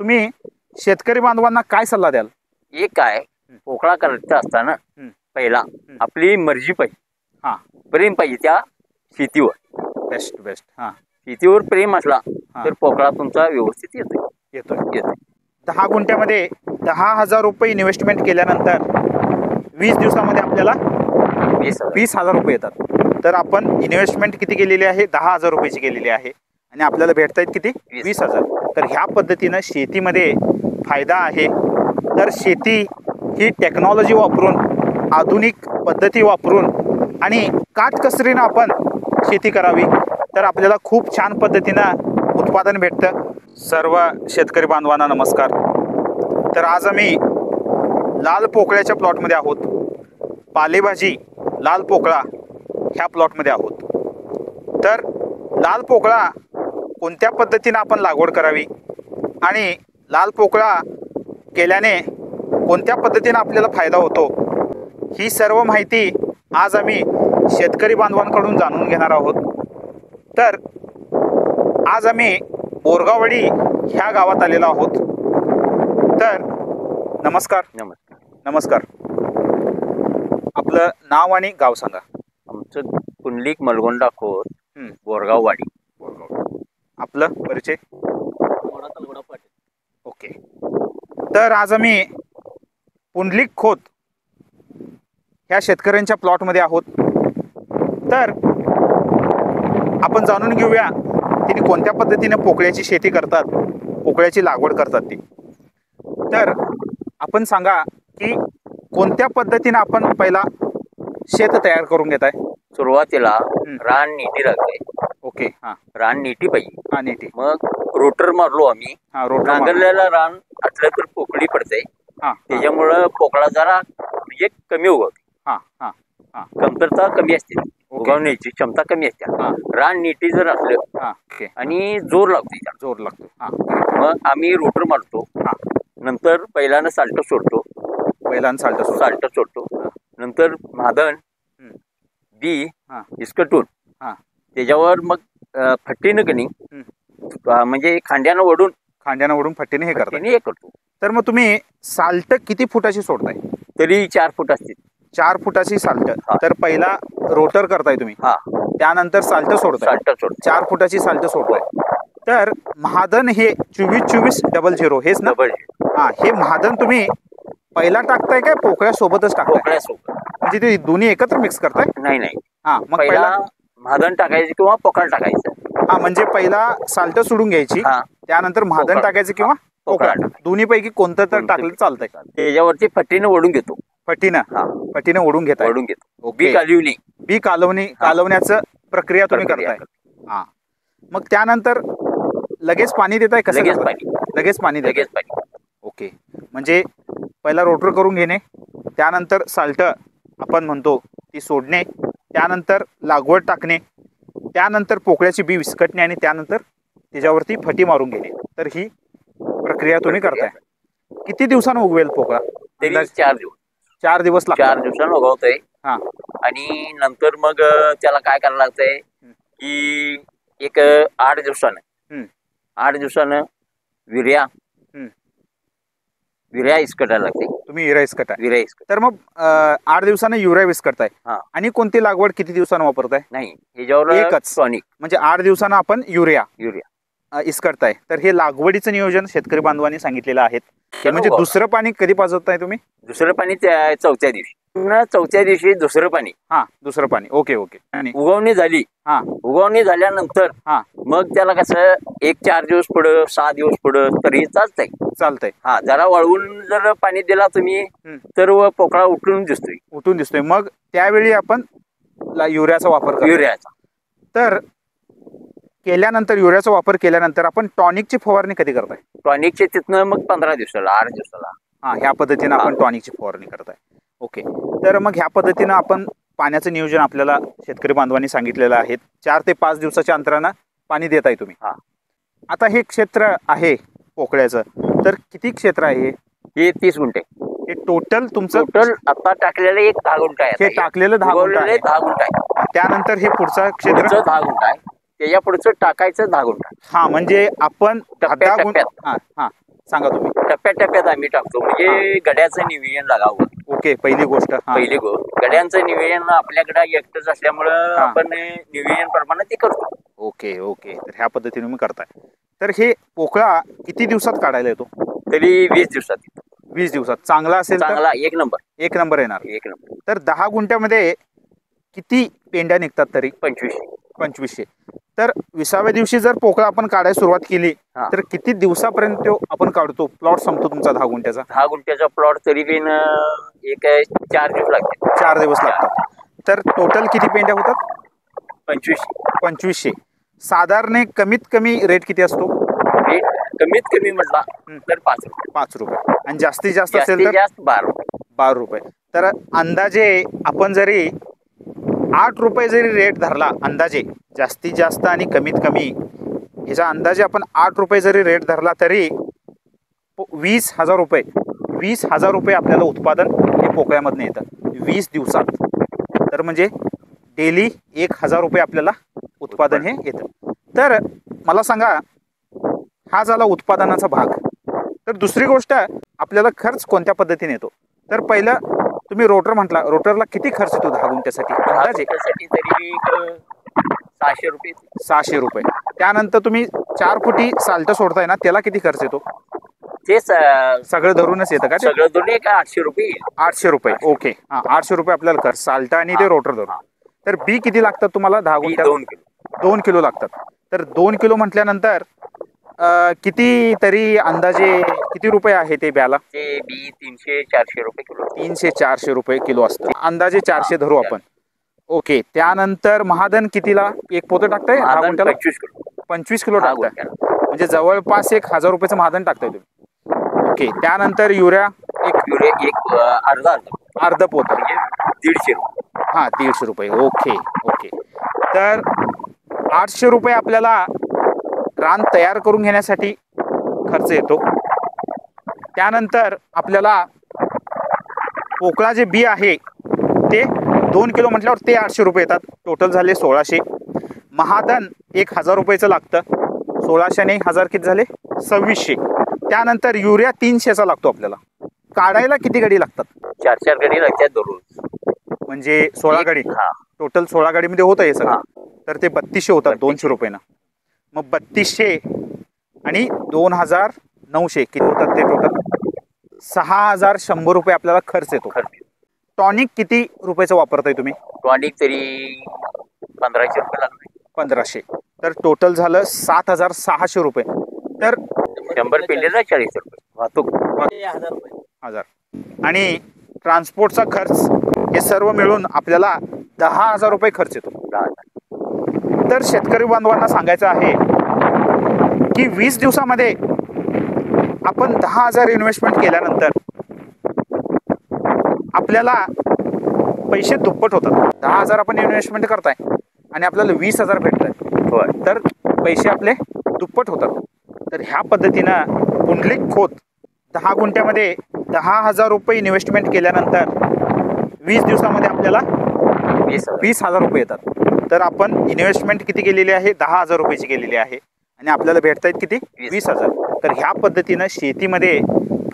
तुम्ही शेतकरी बांधवांना काय सल्ला द्याल? एक काय पोकळा करायचा असताना पहिला आपली मर्जी पाहिजे, हां प्रेम पाहिजे त्या शेतीवर. Best best. हां शेतीवर प्रेम असला तर पोकळा तुमचा व्यवस्थित येतो. येतोय. 10 गुंठ्यामध्ये 10,000 रुपये इन्व्हेस्टमेंट केल्यानंतर 20 दिवसामध्ये आपल्याला 20,000 रुपये येतात. तर आपण इन्व्हेस्टमेंट किती केलेली आहे? 10,000 रुपयाची केलेली आहे आणि आपल्याला भेटत आहेत किती? 20,000. तर ह्या पद्धतीनं शेतीमध्ये फायदा आहे. तर शेती ही टेक्नॉलॉजी वापरून, आधुनिक पद्धती वापरून आणि काटकसरीनं आपण शेती करावी तर आपल्याला खूप छान पद्धतीनं उत्पादन भेटतं. सर्व शेतकरी बांधवांना नमस्कार. तर आज आम्ही लाल पोकळ्याच्या प्लॉटमध्ये आहोत. पालेभाजी लाल पोकळा ह्या प्लॉटमध्ये आहोत. तर लाल पोकळा कोणत्या पद्धतीनं आपण लागवड करावी आणि लाल पोकळा केल्याने कोणत्या पद्धतीनं आपल्याला फायदा होतो, ही सर्व माहिती आज आम्ही शेतकरी बांधवांकडून जाणून घेणार आहोत. तर आज आम्ही बोरगाववाडी ह्या गावात आलेलो आहोत. तर नमस्कार. नमस्कार. नमस्कार. आपलं नाव आणि गाव सांगा. आमचं पुंडलिक मलगोंडा खोत, बोरगाववाडी. आपलं परिचय? ओके. तर आज आम्ही पुंडलिक खोत ह्या शेतकऱ्यांच्या प्लॉटमध्ये आहोत. तर आपण जाणून घेऊया तिने कोणत्या पद्धतीने पोकळ्याची शेती करतात, पोकळ्याची लागवड करतात ती. तर आपण सांगा की कोणत्या पद्धतीने आपण पहिला शेत तयार करून घेत आहे? सुरुवातीला रान नीटी लागते. ओके. हां रान नीटी पाहिजे. हां नीटी. मग रोटर मारलो आम्ही. हां रोटर. नांगरलेला रान असलं तर पोकळी पडते. हां त्याच्यामुळं पोकळा जरा म्हणजे कमी उगवते. हां हां हां कमतरता कमी असते, उगवण्याची क्षमता कमी असते. रान नीटी जर असलं हां ओके आणि जोर लागतो त्याला. जोर लागतो. हां मग आम्ही रोटर मारतो. हां नंतर पहिल्यानं साल्ट सोडतो. पहिल्यांदा साल्ट सोडतो. नंतर महादन बी इसकटून त्याच्यावर मग फट्टीनं कणी म्हणजे खांड्यानं ओढून फट्टीने हे करता. हे करतो. तर मग तुम्ही साल्ट किती फुटाची सोडताय? तरी 4 फूट असतील. 4 फुटाची साल्ट. तर पहिला रोटर करताय तुम्ही, त्यानंतर साल्ट सोडताय. 4 फुटाची साल्ट सोडताय. तर महादन हे 24-24-00 हेच ना? हां हे महादन तुम्ही पहिला टाकताय काय पोकळ्या सोबतच टाकताय? पोकळ्यासोबत. म्हणजे ते दोन्ही एकत्र मिक्स करताय? नाही. हां मग पहिला महादन टाकायचं किंवा पोकळ टाकायचं. हां म्हणजे पहिला साल्ट सोडून घ्यायची, त्यानंतर महादन टाकायचं किंवा पोकळ. दोन्ही पैकी कोणतं तर टाकलं चालतंय. त्याच्यावरती फट्टीनं ओढून घेतो. फट्टीनं ओढून घेताय. बी कालवण्याचं प्रक्रिया तुम्ही करताय. हां मग त्यानंतर लगेच पाणी देताय? कसं? लगेच पाणी. ओके. म्हणजे पहिला रोटर करून घेणे, त्यानंतर साल्ट आपण म्हणतो ती सोडणे, त्यानंतर लागवड टाकणे, त्यानंतर पोकळ्याची बी विस्कटणे आणि त्यानंतर त्याच्यावरती फटी मारून घेणे. तर ही प्रक्रिया तुम्ही करताय. किती दिवसानं उगवेल पोकळा? 4 दिवस. 4 दिवस लागतात. 4 दिवसानं उगवतोय. हां आणि नंतर मग त्याला काय करायला लागतंय की एक 8 दिवसानं युरिया इसकटायला लागते. तुम्ही युरिया इसकटाय. युरिया. तर मग 8 दिवसानं युरिया विस्कटताय. आणि कोणती लागवड किती दिवसानं वापरताय? नाही ह्याच्यावर एकच टॉनिक. म्हणजे 8 दिवसानं आपण युरिया इसकटताय. तर हे लागवडीचं नियोजन शेतकरी बांधवांनी सांगितलेलं आहे. म्हणजे दुसरं पाणी कधी पाजवताय तुम्ही? दुसरं पाणी 4थ्या दिवशी. 4थ्या दिवशी दुसरं पाणी. दुसरं पाणी. ओके. आणि उगवणी झाली. उगवणी झाल्यानंतर मग त्याला कसं 4 दिवस पुढं 6 दिवस पुढं तरी चालतंय. जरा वळवून जर पाणी दिला तुम्ही तर पोकळा उठून दिसतोय. मग त्यावेळी आपण युरियाचा वापर करतो. तर केल्यानंतर युरियाचा वापर केल्यानंतर आपण टॉनिकची फवारणी कधी करताय? टॉनिकचे तिथनं मग 15 दिवसाला 8 दिवसाला. ह्या पद्धतीनं आपण टॉनिकची फवारणी करताय. ओके. तर मग ह्या पद्धतीनं आपण पाण्याचं नियोजन आपल्याला शेतकरी बांधवांनी सांगितलेलं आहे. 4 ते 5 दिवसाच्या अंतरानं पाणी देताय तुम्ही. आता हे क्षेत्र आहे पोकळ्याचं, तर किती क्षेत्र आहे हे? 30 गुंठे. हे टोटल तुमचं? टोटल आता टाकलेलं 10 गुंठा आहे. हे टाकलेलं 10 गुंठा आहे. 10 गुंठा आहे. त्यानंतर हे पुढचं क्षेत्र 10 गुंठा आहे. त्याच्या पुढचं टाकायचं 10 गुंठा. म्हणजे आपण सांगा तुम्ही. टप्प्याटप्प्यात आम्ही टाकतो, म्हणजे गड्याचं नियोजन लागावं. ओके, पहिली गोष्ट. पहिली गड्यांचं नियोजन आपल्याकडे एकटंच असल्यामुळं आपण नियोजन प्रमाणे ते करतो. ओके ओके, तर ह्या पद्धतीने मी करताय. तर हे पोकळा किती दिवसात काढायला येतो? तरी 20 दिवसात. 20 दिवसात चांगला असेल तर चांगला एक नंबर येणार. एक नंबर. तर 10 गुंठ्यामध्ये किती पेंड्या निघतात तरी? 2500. तर 20व्या दिवशी जर पोकळा आपण काढायला सुरुवात केली तर किती दिवसापर्यंत तो आपण काढतो? प्लॉट संपतो तुमचा 10 गुंठ्याचा? 10 गुंठ्याचा प्लॉट तरी पण एक 4 दिवस लागतात. 4 दिवस लागतात. तर टोटल किती पेंड्या होतात? 2500. साधारण कमीत कमी रेट किती असतो? रेट कमीत कमी म्हटला तर 5 रुपये. आणि जास्तीत जास्त असेल तर जास्त 12 रुपये. तर अंदाजे आपण जरी 8 रुपये जरी रेट धरला, अंदाजे जास्तीत जास्त आणि कमीत कमी ह्याचा अंदाजे आपण 8 रुपये जरी रेट धरला तरी 20,000 रुपये. 20,000 रुपये आपल्याला उत्पादन हे पोकळ्यामधनं येतं 20 दिवसात. तर म्हणजे डेली 1,000 रुपये आपल्याला उत्पादन हे येतं. तर मला सांगा, हा झाला उत्पादनाचा भाग. तर दुसरी गोष्ट, आपल्याला खर्च कोणत्या पद्धतीने येतो? तर पहिलं तुम्ही रोटर म्हटला, रोटरला किती खर्च येतो 10 गुंठ्यासाठी अंदाजे? तरी 600 रुपये. 600 रुपये. त्यानंतर तुम्ही 4 फुटी साल्ट सोडताय ना, त्याला किती खर्च येतो? ते सगळं धरूनच येतं का? सगळं धरून 800 रुपये. 800 रुपये. ओके, हा 800 रुपये आपल्याला खर्च साल्ट आणि ते रोटर धरून. तर बी किती लागतात तुम्हाला 10 गुंठ्यात? 2 किलो लागतात. तर 2 किलो म्हटल्यानंतर किती तरी अंदाजे किती रुपये आहे ते ब्याला? ते बी 300-400 रुपये किलो. 300-400 रुपये किलो असतं. अंदाजे 400 धरू आपण. ओके, त्यानंतर महाधन कितीला एक पोतं टाकताय? 10 गुंठ्याला 25 किलो टाकताय. म्हणजे जवळपास 1,000 रुपयाचं महाधन टाकताय तुम्ही. ओके, त्यानंतर युरिया एक अर्ध पोतं 150 रुपये. हा 150 रुपये. Okay okay. तर 800 रुपये आपल्याला रान तयार करून घेण्यासाठी खर्च येतो. त्यानंतर आपल्याला पोकळा जे बी आहे ते 2 किलो म्हटल्यावर ते 800 रुपये येतात. टोटल झाले 1600. महाधन 1,000 रुपयाचं लागतं. 1600 आणि 1000 किती झाले? 2600. त्यानंतर युरिया 300चा लागतो आपल्याला. काढायला किती गाडी लागतात? 4 गाडी लागतात दररोज. म्हणजे 16 गाडी. टोटल 16 गाडीमध्ये होतं हे सगळं. तर ते 3200 होतात 200 रुपयानं. मग 3200 आणि 2,900 किती होतात ते टोटल? 6,100 रुपये आपल्याला खर्च येतो. टॉनिक किती रुपयाचं वापरताय तुम्ही? टॉनिक तरी 1500 रुपये लागतात. 1500. तर टोटल झालं 7,600 रुपये. तर 100 पेंड्याला 40 रुपये वाहतूक. 1000 आणि ट्रान्सपोर्टचा खर्च हे सर्व मिळून आपल्याला 10,000 रुपये खर्च येतो. तर शेतकरी बांधवांना सांगायचं आहे की 20 दिवसामध्ये आपण 10,000 इन्व्हेस्टमेंट केल्यानंतर आपल्याला पैसे दुप्पट होतात. 10,000 आपण इन्व्हेस्टमेंट करताय आणि आपल्याला 20,000 भेटत आहेत. तर पैसे आपले दुप्पट होतात. तर ह्या पद्धतीनं पुंडलिक खोत 10 गुंठ्यामध्ये 10,000 रुपये इन्व्हेस्टमेंट केल्यानंतर 20 दिवसामध्ये आपल्याला 20,000 रुपये येतात. तर आपण इन्व्हेस्टमेंट किती केलेली आहे? 10,000 रुपयाची केलेली आहे आणि आपल्याला भेटत आहेत किती? 20,000. तर ह्या पद्धतीनं शेतीमध्ये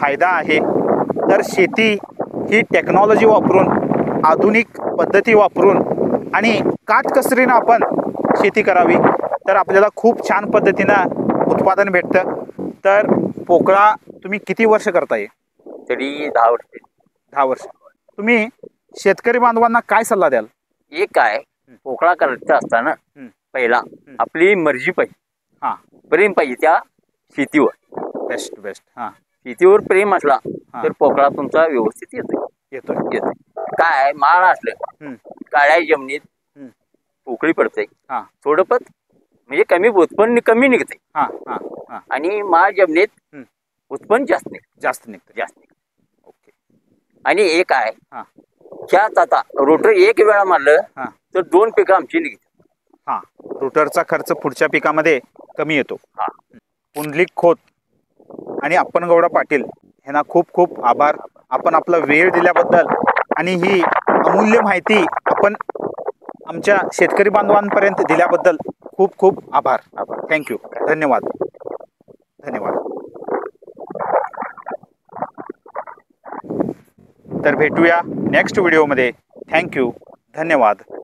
फायदा आहे. तर शेती ही टेक्नॉलॉजी वापरून, आधुनिक पद्धती वापरून आणि काटकसरीनं आपण शेती करावी तर आपल्याला खूप छान पद्धतीनं उत्पादन भेटतं. तर पोकळा तुम्ही किती वर्ष करताय? तरी 10 वर्ष. 10 वर्ष. तुम्ही शेतकरी बांधवांना काय सल्ला द्याल? एक काय, पोकळा करायचा असताना पहिला आपली मर्जी पाहिजे, प्रेम पाहिजे त्या शेतीवर. बेस्ट. शेतीवर प्रेम असला तर पोकळा तुमचा व्यवस्थित येतोय. काय माळ असलं काळ्या जमिनीत पोकळी पडते थोडं पत, म्हणजे कमी उत्पन्न कमी निघते आणि माळ जमिनीत उत्पन्न जास्त निघते. ओके. आणि एक आहे त्यात आता रोटर एक वेळा मारलं तर 2 पिकं आमची निघतात. रोटरचा खर्च पुढच्या पिकामध्ये कमी येतो. पुंडलिक खोत आणि अप्पनगौडा पाटील यांना खूप खूप आभार. आपण आपला वेळ दिल्याबद्दल आणि ही अमूल्य माहिती आपण आमच्या शेतकरी बांधवांपर्यंत दिल्याबद्दल खूप खूप आभार. थँक्यू. धन्यवाद. तर भेटूया नेक्स्ट व्हिडिओमध्ये. थँक्यू, धन्यवाद.